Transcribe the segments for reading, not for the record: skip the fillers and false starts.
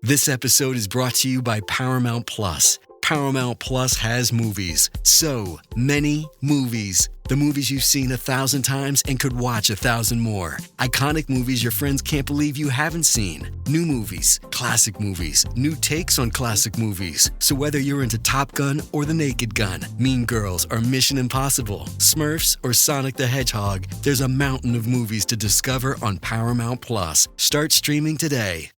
This episode is brought to you by Paramount Plus. Paramount Plus has movies. So many movies. The movies you've seen 1,000 times and could watch 1,000 more. Iconic movies your friends can't believe you haven't seen. New movies, classic movies, new takes on classic movies. So whether you're into Top Gun or The Naked Gun, Mean Girls or Mission Impossible, Smurfs or Sonic the Hedgehog, there's a mountain of movies to discover on Paramount Plus. Start streaming today.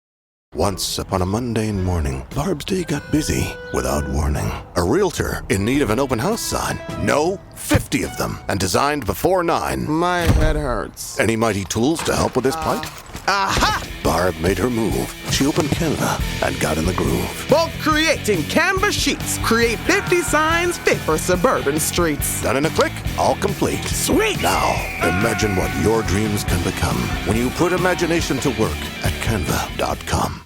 Once upon a mundane morning, Barb's day got busy without warning. A realtor in need of an open house sign. No, 50 of them, and designed before 9. My head hurts. Any mighty tools to help with this plight? Aha! Barb made her move. She opened Canva and got in the groove. Bulk creating Canva sheets. Create 50 signs fit for suburban streets. Done in a click, all complete. Sweet! Now, imagine what your dreams can become when you put imagination to work at canva.com.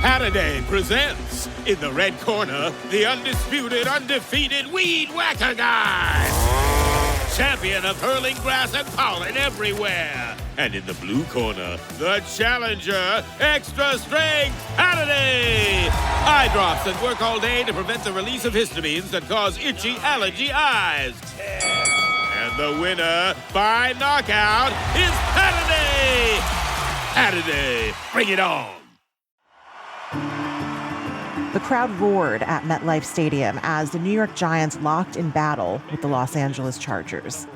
Saturday presents, in the red corner, the undisputed, undefeated Weed Whacker Guy. Champion of hurling grass and pollen everywhere. And in the blue corner, the challenger, extra strength Saturday. Eye drops that work all day to prevent the release of histamines that cause itchy allergy eyes. And the winner by knockout is Saturday. Saturday, bring it on. The crowd roared at MetLife Stadium as the New York Giants locked in battle with the Los Angeles Chargers.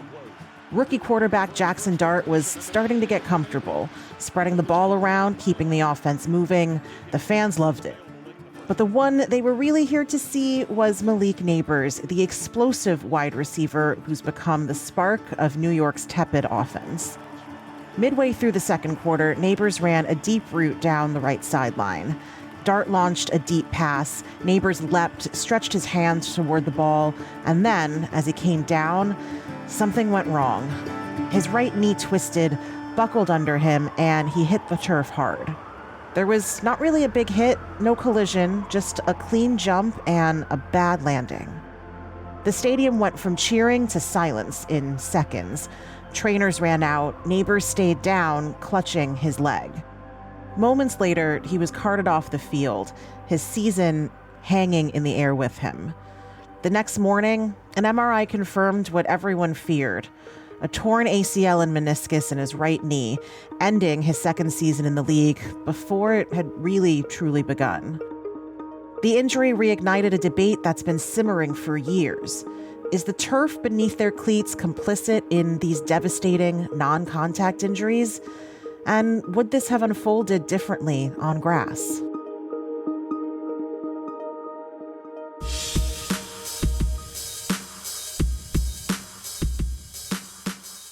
Rookie quarterback Jackson Dart was starting to get comfortable, spreading the ball around, keeping the offense moving. The fans loved it. But the one they were really here to see was Malik Nabers, the explosive wide receiver who's become the spark of New York's tepid offense. Midway through the second quarter, Nabers ran a deep route down the right sideline. Dart launched a deep pass. Nabers leapt, stretched his hands toward the ball, and then, as he came down, something went wrong. His right knee twisted, buckled under him, and he hit the turf hard. There was not really a big hit, no collision, just a clean jump and a bad landing. The stadium went from cheering to silence in seconds. Trainers ran out. Nabers stayed down, clutching his leg. Moments later, he was carted off the field, his season hanging in the air with him. The next morning, an MRI confirmed what everyone feared: a torn ACL and meniscus in his right knee, ending his second season in the league before it had really, truly begun. The injury reignited a debate that's been simmering for years. Is the turf beneath their cleats complicit in these devastating non-contact injuries? And would this have unfolded differently on grass?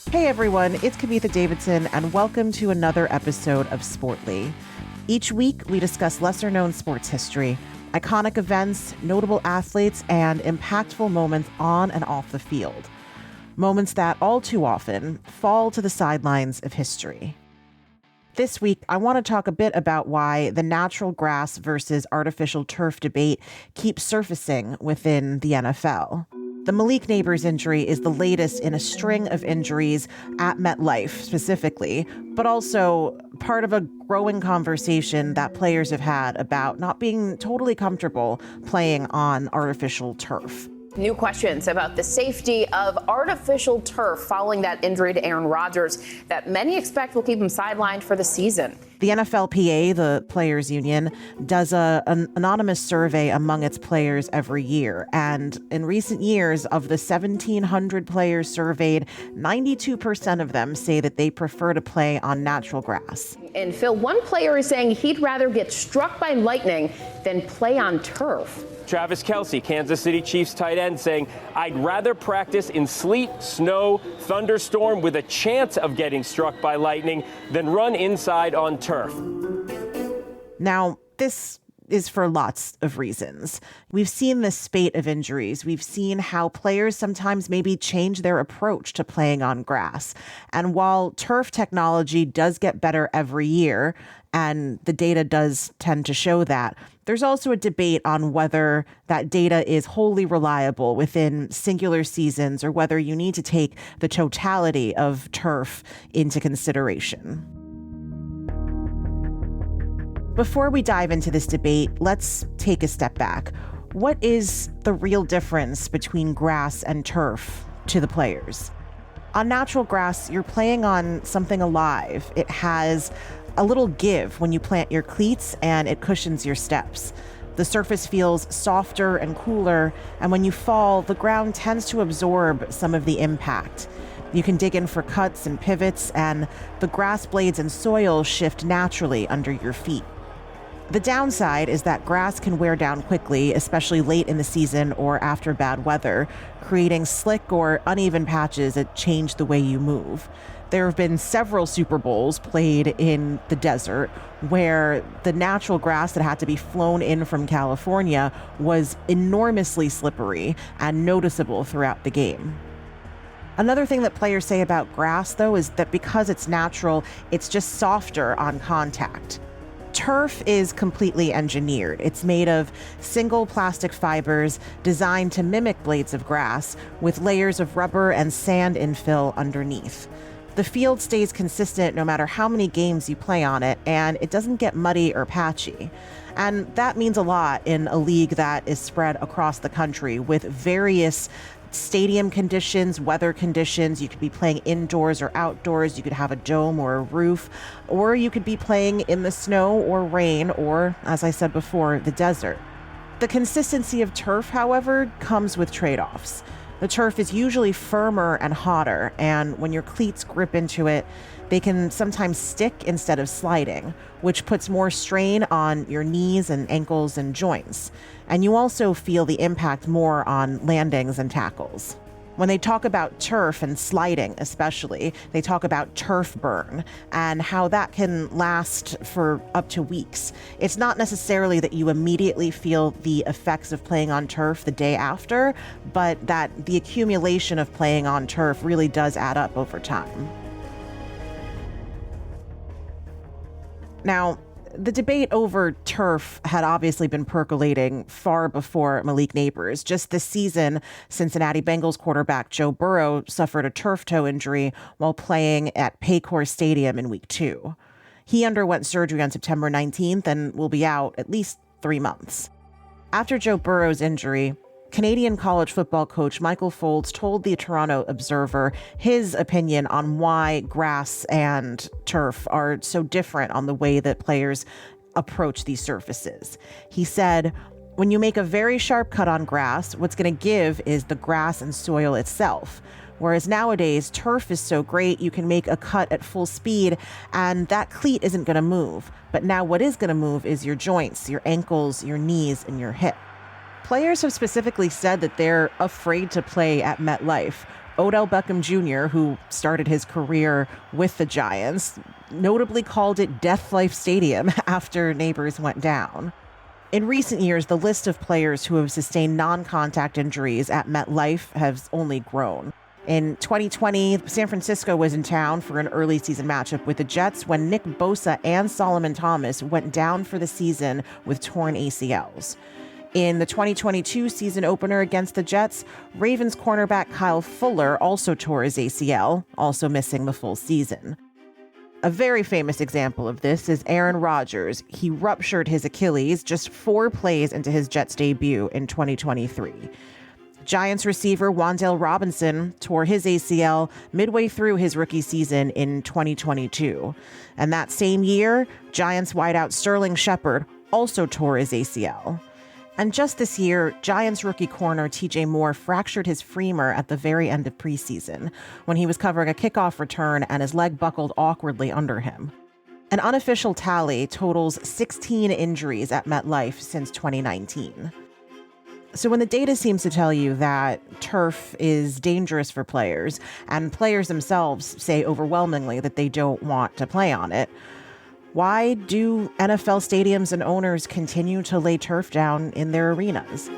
Hey everyone, it's Kavitha Davidson, and welcome to another episode of Sportly. Each week, we discuss lesser-known sports history, iconic events, notable athletes, and impactful moments on and off the field. Moments that all too often fall to the sidelines of history. This week, I want to talk a bit about why the natural grass versus artificial turf debate keeps surfacing within the NFL. The Malik Nabers injury is the latest in a string of injuries at MetLife specifically, but also part of a growing conversation that players have had about not being totally comfortable playing on artificial turf. New questions about the safety of artificial turf following that injury to Aaron Rodgers that many expect will keep him sidelined for the season. The NFLPA, the players' union, does an anonymous survey among its players every year. And in recent years, of the 1,700 players surveyed, 92% of them say that they prefer to play on natural grass. And Phil, one player is saying he'd rather get struck by lightning than play on turf. Travis Kelce, Kansas City Chiefs tight end, saying, I'd rather practice in sleet, snow, thunderstorm with a chance of getting struck by lightning than run inside on turf. Now, this is for lots of reasons. We've seen this spate of injuries. We've seen how players sometimes maybe change their approach to playing on grass. And while turf technology does get better every year, and the data does tend to show that, there's also a debate on whether that data is wholly reliable within singular seasons or whether you need to take the totality of turf into consideration. Before we dive into this debate, let's take a step back. What is the real difference between grass and turf to the players? On natural grass, you're playing on something alive. It has a little give when you plant your cleats, and it cushions your steps. The surface feels softer and cooler, and when you fall, the ground tends to absorb some of the impact. You can dig in for cuts and pivots, and the grass blades and soil shift naturally under your feet. The downside is that grass can wear down quickly, especially late in the season or after bad weather, creating slick or uneven patches that change the way you move. There have been several Super Bowls played in the desert where the natural grass that had to be flown in from California was enormously slippery and noticeable throughout the game. Another thing that players say about grass, though, is that because it's natural, it's just softer on contact. Turf is completely engineered. It's made of single plastic fibers designed to mimic blades of grass with layers of rubber and sand infill underneath. The field stays consistent no matter how many games you play on it, and it doesn't get muddy or patchy. And that means a lot in a league that is spread across the country with various stadium conditions, weather conditions. You could be playing indoors or outdoors. You could have a dome or a roof, or you could be playing in the snow or rain, or, as I said before, the desert. The consistency of turf, however, comes with trade-offs. The turf is usually firmer and hotter, and when your cleats grip into it, they can sometimes stick instead of sliding, which puts more strain on your knees and ankles and joints. And you also feel the impact more on landings and tackles. When they talk about turf and sliding especially, they talk about turf burn and how that can last for up to weeks. It's not necessarily that you immediately feel the effects of playing on turf the day after, but that the accumulation of playing on turf really does add up over time. Now, the debate over turf had obviously been percolating far before Malik Nabers. Just this season, Cincinnati Bengals quarterback Joe Burrow suffered a turf toe injury while playing at Paycor Stadium in Week 2. He underwent surgery on September 19th and will be out at least 3 months. After Joe Burrow's injury, Canadian college football coach Michael Folds told the Toronto Observer his opinion on why grass and turf are so different on the way that players approach these surfaces. He said, "When you make a very sharp cut on grass, what's going to give is the grass and soil itself. Whereas nowadays, turf is so great, you can make a cut at full speed and that cleat isn't going to move. But now what is going to move is your joints, your ankles, your knees, and your hip." Players have specifically said that they're afraid to play at MetLife. Odell Beckham Jr., who started his career with the Giants, notably called it MetLife Stadium after Nabers went down. In recent years, the list of players who have sustained non-contact injuries at MetLife has only grown. In 2020, San Francisco was in town for an early season matchup with the Jets when Nick Bosa and Solomon Thomas went down for the season with torn ACLs. In the 2022 season opener against the Jets, Ravens cornerback Kyle Fuller also tore his ACL, also missing the full season. A very famous example of this is Aaron Rodgers. He ruptured his Achilles just 4 plays into his Jets debut in 2023. Giants receiver Wan'Dale Robinson tore his ACL midway through his rookie season in 2022. And that same year, Giants wideout Sterling Shepard also tore his ACL. And just this year, Giants rookie corner TJ Moore fractured his femur at the very end of preseason when he was covering a kickoff return and his leg buckled awkwardly under him. An unofficial tally totals 16 injuries at MetLife since 2019. So when the data seems to tell you that turf is dangerous for players, and players themselves say overwhelmingly that they don't want to play on it, why do NFL stadiums and owners continue to lay turf down in their arenas?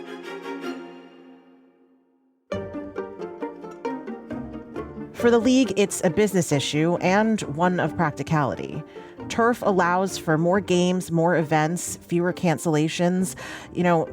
For the league, it's a business issue and one of practicality. Turf allows for more games, more events, fewer cancellations.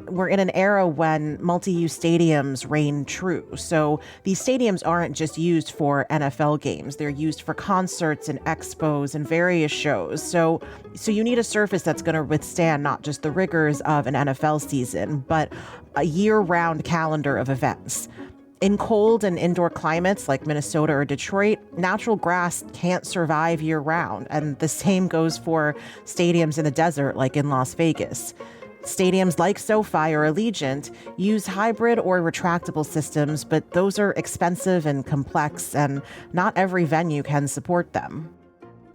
We're in an era when multi-use stadiums reign true. So these stadiums aren't just used for NFL games. They're used for concerts and expos and various shows. So you need a surface that's going to withstand not just the rigors of an NFL season, but a year-round calendar of events. In cold and indoor climates like Minnesota or Detroit, natural grass can't survive year-round, and the same goes for stadiums in the desert like in Las Vegas. Stadiums like SoFi or Allegiant use hybrid or retractable systems, but those are expensive and complex, and not every venue can support them.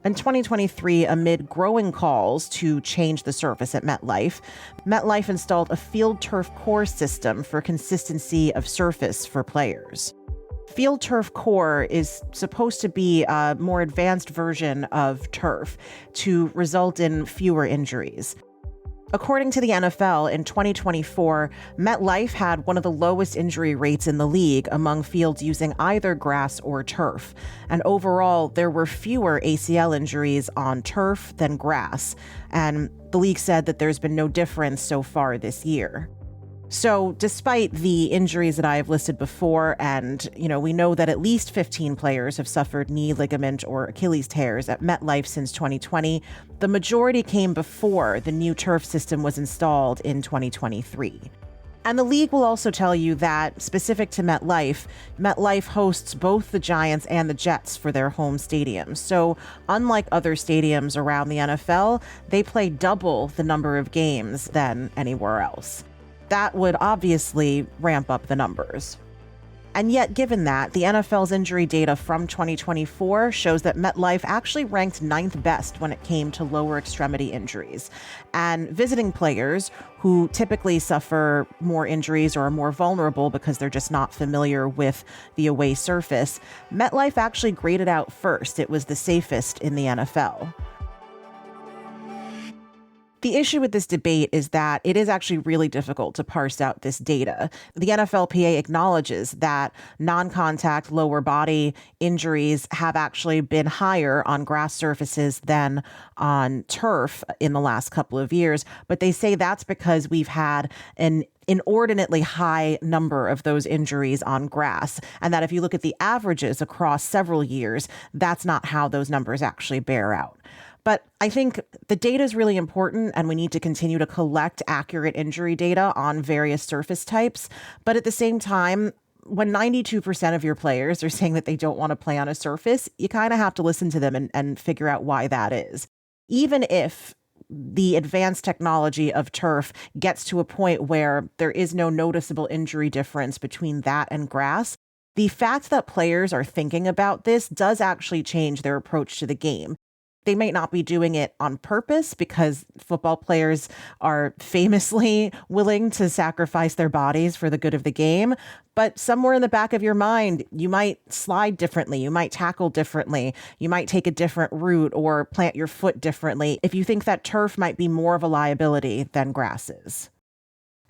In 2023, amid growing calls to change the surface at MetLife installed a field turf core system for consistency of surface for players. Field turf core is supposed to be a more advanced version of turf to result in fewer injuries. According to the NFL, in 2024, MetLife had one of the lowest injury rates in the league among fields using either grass or turf. And overall, there were fewer ACL injuries on turf than grass. And the league said that there's been no difference so far this year. So despite the injuries that I have listed before, and, we know that at least 15 players have suffered knee, ligament, or Achilles tears at MetLife since 2020, the majority came before the new turf system was installed in 2023. And the league will also tell you that, specific to MetLife hosts both the Giants and the Jets for their home stadiums. So unlike other stadiums around the NFL, they play double the number of games than anywhere else. That would obviously ramp up the numbers. And yet, given that, the NFL's injury data from 2024 shows that MetLife actually ranked 9th best when it came to lower extremity injuries. And visiting players who typically suffer more injuries or are more vulnerable because they're just not familiar with the away surface, MetLife actually graded out first. It was the safest in the NFL. The issue with this debate is that it is actually really difficult to parse out this data. The NFLPA acknowledges that non-contact lower body injuries have actually been higher on grass surfaces than on turf in the last couple of years, but they say that's because we've had an inordinately high number of those injuries on grass, and that if you look at the averages across several years, that's not how those numbers actually bear out. But I think the data is really important, and we need to continue to collect accurate injury data on various surface types. But at the same time, when 92% of your players are saying that they don't want to play on a surface, you kind of have to listen to them and figure out why that is. Even if the advanced technology of turf gets to a point where there is no noticeable injury difference between that and grass, the fact that players are thinking about this does actually change their approach to the game. They might not be doing it on purpose because football players are famously willing to sacrifice their bodies for the good of the game. But somewhere in the back of your mind, you might slide differently. You might tackle differently. You might take a different route or plant your foot differently if you think that turf might be more of a liability than grass is.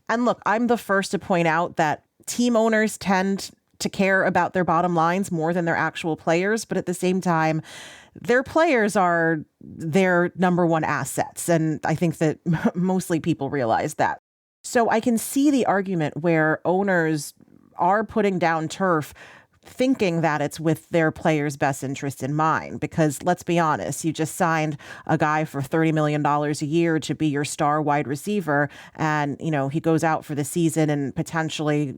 And look, I'm the first to point out that team owners tend to care about their bottom lines more than their actual players. But at the same time, their players are their number one assets. And I think that mostly people realize that. So I can see the argument where owners are putting down turf thinking that it's with their players' best interest in mind. Because let's be honest, you just signed a guy for $30 million a year to be your star wide receiver. And, he goes out for the season and potentially,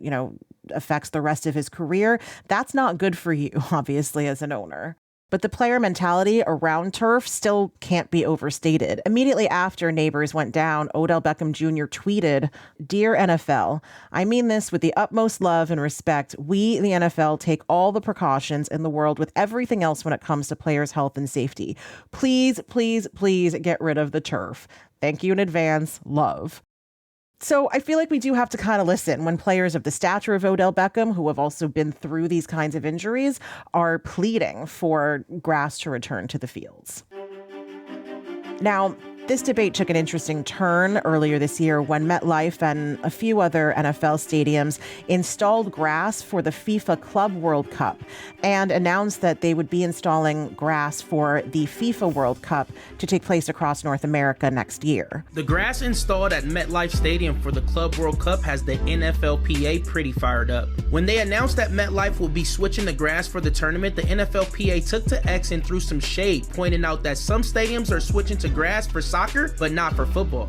affects the rest of his career. That's not good for you, obviously, as an owner. But the player mentality around turf still can't be overstated. Immediately after Nabers went down, Odell Beckham Jr. tweeted, "Dear NFL, I mean this with the utmost love and respect. We, the NFL, take all the precautions in the world with everything else when it comes to players' health and safety. Please, please, please get rid of the turf. Thank you in advance. Love." So I feel like we do have to kind of listen when players of the stature of Odell Beckham, who have also been through these kinds of injuries, are pleading for grass to return to the fields. Now, This debate took an interesting turn earlier this year when MetLife and a few other NFL stadiums installed grass for the FIFA Club World Cup and announced that they would be installing grass for the FIFA World Cup to take place across North America next year. The grass installed at MetLife Stadium for the Club World Cup has the NFLPA pretty fired up. When they announced that MetLife will be switching the grass for the tournament, the NFLPA took to X and threw some shade, pointing out that some stadiums are switching to grass for soccer, but not for football.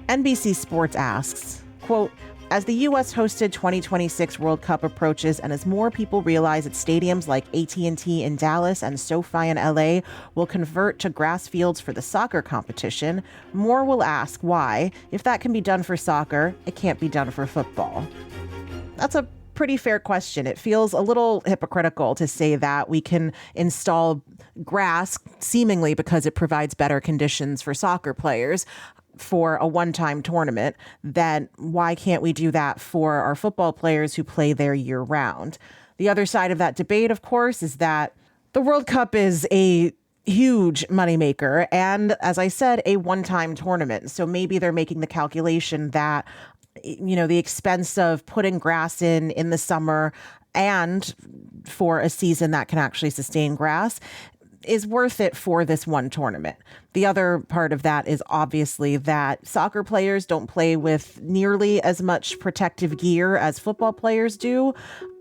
NBC Sports asks, quote, as the U.S. hosted 2026 World Cup approaches and as more people realize that stadiums like AT&T in Dallas and SoFi in LA will convert to grass fields for the soccer competition, more will ask why, if that can be done for soccer, it can't be done for football. That's a pretty fair question. It feels a little hypocritical to say that we can install grass seemingly because it provides better conditions for soccer players for a one-time tournament. Then why can't we do that for our football players who play there year-round? The other side of that debate, of course, is that the World Cup is a huge moneymaker and, as I said, a one-time tournament. So maybe they're making the calculation that the expense of putting grass in the summer and for a season that can actually sustain grass is worth it for this one tournament. The other part of that is obviously that soccer players don't play with nearly as much protective gear as football players do.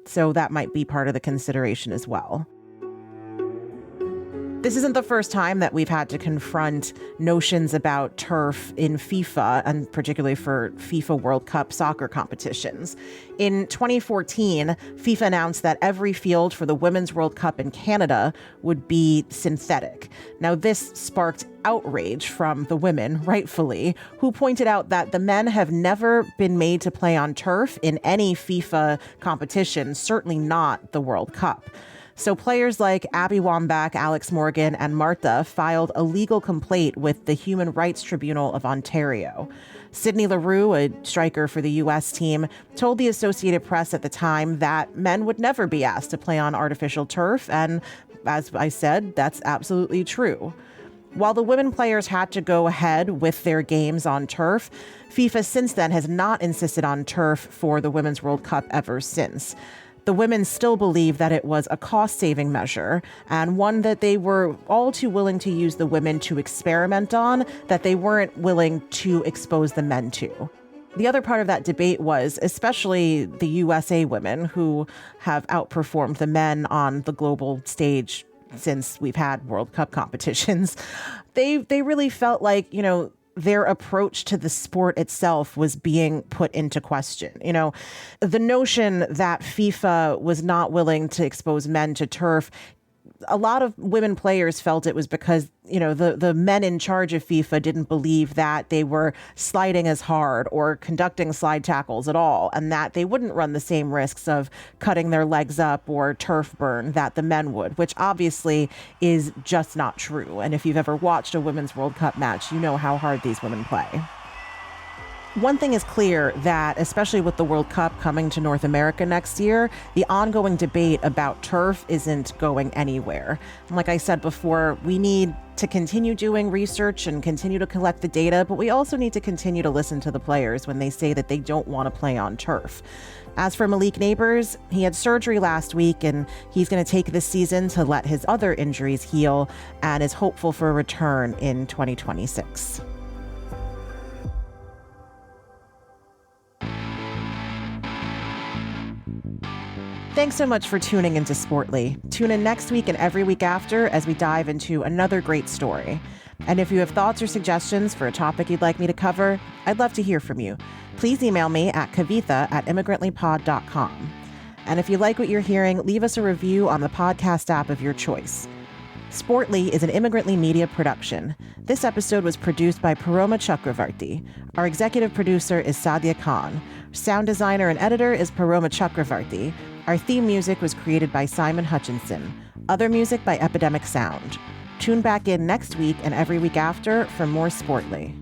So that might be part of the consideration as well. This isn't the first time that we've had to confront notions about turf in FIFA, and particularly for FIFA World Cup soccer competitions. In 2014, FIFA announced that every field for the Women's World Cup in Canada would be synthetic. Now, this sparked outrage from the women, rightfully, who pointed out that the men have never been made to play on turf in any FIFA competition, certainly not the World Cup. So players like Abby Wambach, Alex Morgan, and Martha filed a legal complaint with the Human Rights Tribunal of Ontario. Sydney Leroux, a striker for the U.S. team, told the Associated Press at the time that men would never be asked to play on artificial turf, and as I said, that's absolutely true. While the women players had to go ahead with their games on turf, FIFA since then has not insisted on turf for the Women's World Cup ever since. The women still believe that it was a cost-saving measure and one that they were all too willing to use the women to experiment on, that they weren't willing to expose the men to. The other part of that debate was especially the USA women who have outperformed the men on the global stage since we've had World Cup competitions. They really felt like, their approach to the sport itself was being put into question. The notion that FIFA was not willing to expose men to turf, a lot of women players felt it was because, the men in charge of FIFA didn't believe that they were sliding as hard or conducting slide tackles at all, and that they wouldn't run the same risks of cutting their legs up or turf burn that the men would, which obviously is just not true. And if you've ever watched a Women's World Cup match, you know how hard these women play. One thing is clear that, especially with the World Cup coming to North America next year, the ongoing debate about turf isn't going anywhere. And like I said before, we need to continue doing research and continue to collect the data, but we also need to continue to listen to the players when they say that they don't want to play on turf. As for Malik Nabers, he had surgery last week and he's going to take this season to let his other injuries heal and is hopeful for a return in 2026. Thanks so much for tuning into Sportly. Tune in next week and every week after as we dive into another great story. And if you have thoughts or suggestions for a topic you'd like me to cover, I'd love to hear from you. Please email me at kavitha@immigrantlypod.com. And if you like what you're hearing, leave us a review on the podcast app of your choice. Sportly is an Immigrantly Media production. This episode was produced by Paroma Chakravarti. Our executive producer is Sadia Khan. Sound designer and editor is Paroma Chakravarti. Our theme music was created by Simon Hutchinson. Other music by Epidemic Sound. Tune back in next week and every week after for more Sportly.